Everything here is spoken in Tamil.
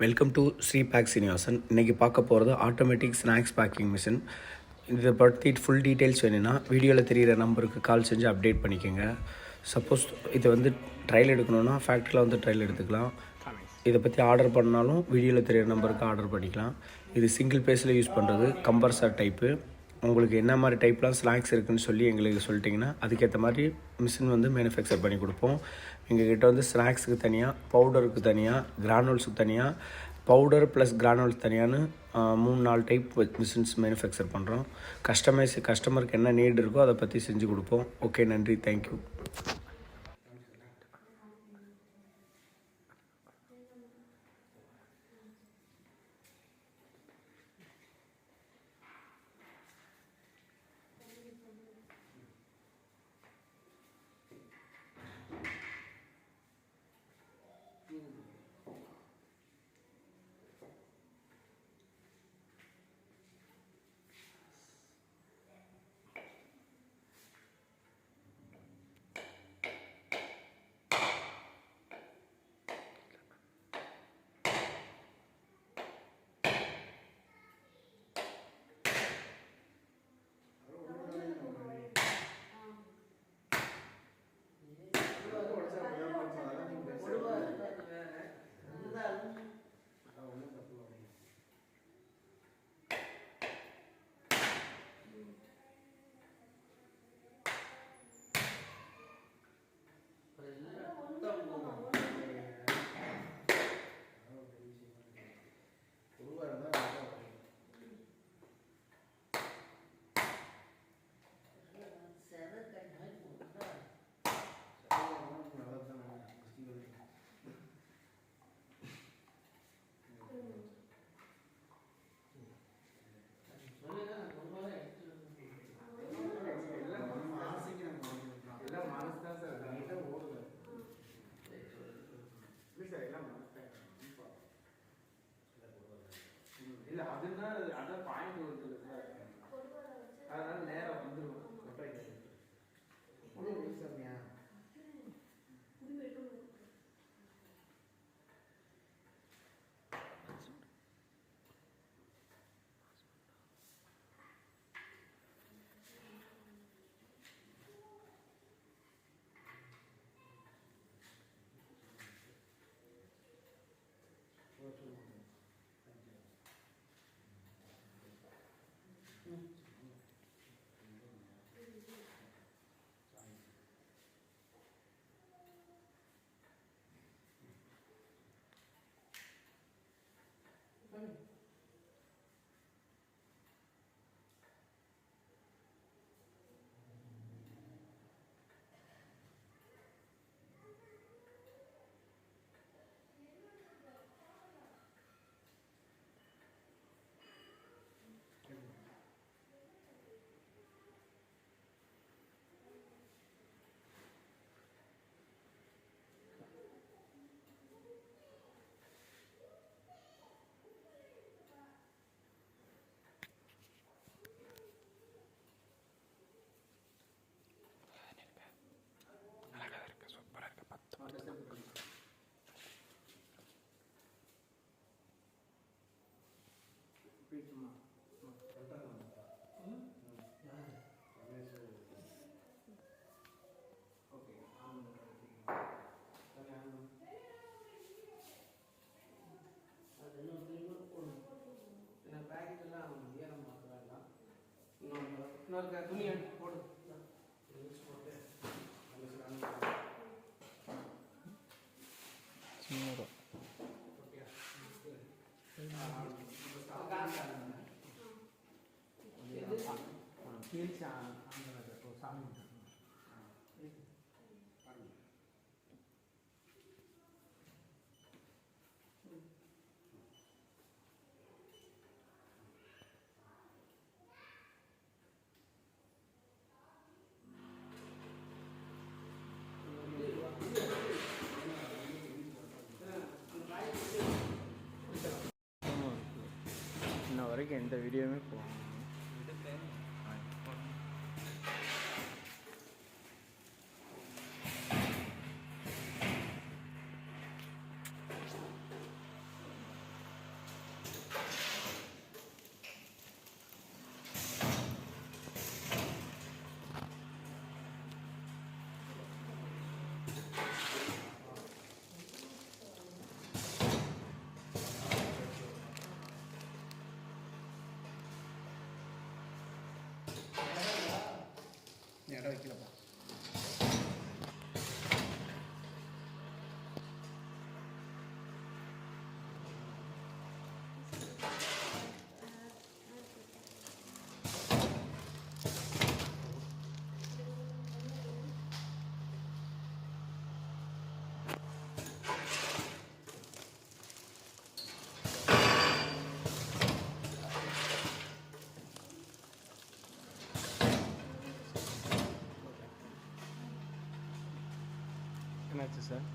வெல்கம் டு ஸ்ரீ பேக் சீனிவாசன். இன்றைக்கி பார்க்க போகிறது ஆட்டோமேட்டிக் ஸ்நாக்ஸ் பேக்கிங் மிஷின். இதை பற்றி ஃபுல் டீட்டெயில்ஸ் வேணும்னா வீடியோவில் தெரிகிற நம்பருக்கு கால் செஞ்சு அப்டேட் பண்ணிக்கோங்க. சப்போஸ் இதை ட்ரையல் எடுக்கணுன்னா ஃபேக்ட்ரியில் ட்ரையல் எடுத்துக்கலாம். இதை பற்றி ஆர்டர் பண்ணாலும் வீடியோவில் தெரிகிற நம்பருக்கு ஆர்டர் பண்ணிக்கலாம். இது சிங்கிள் பேஸில் யூஸ் பண்ணுறது, கம்பர்சர் டைப்பு. உங்களுக்கு என்ன மாதிரி டைப்லாம் ஸ்நாக்ஸ் இருக்குதுன்னு சொல்லி எங்களுக்கு சொல்லிட்டிங்கன்னா அதுக்கேற்ற மாதிரி மிஷின் மேனுஃபேக்சர் பண்ணி கொடுப்போம். எங்கள்கிட்ட ஸ்நாக்ஸுக்கு தனியாக, பவுடருக்கு தனியாக, கிரானுல்ஸுக்கு தனியாக, பவுடர் ப்ளஸ் கிரானுல்ஸ் தனியான்னு 3-4 டைப் மிஷின்ஸ் மேனுஃபேக்சர் பண்ணுறோம். கஸ்டமருக்கு என்ன நீட் இருக்கோ அதை பற்றி செஞ்சு கொடுப்போம். ஓகே, நன்றி, தேங்க்யூ. இல்லை அதுன்னா அதான் பாயிண்ட் வருது சார், அதனால நேரம் வந்துடும். இன்னொரு துணி எடுத்து போடு. சாமி இன்ன வரைக்கும் எந்த வீடியோவுமே போகும். வைக்கலப்பா. என்னாச்சு சார்?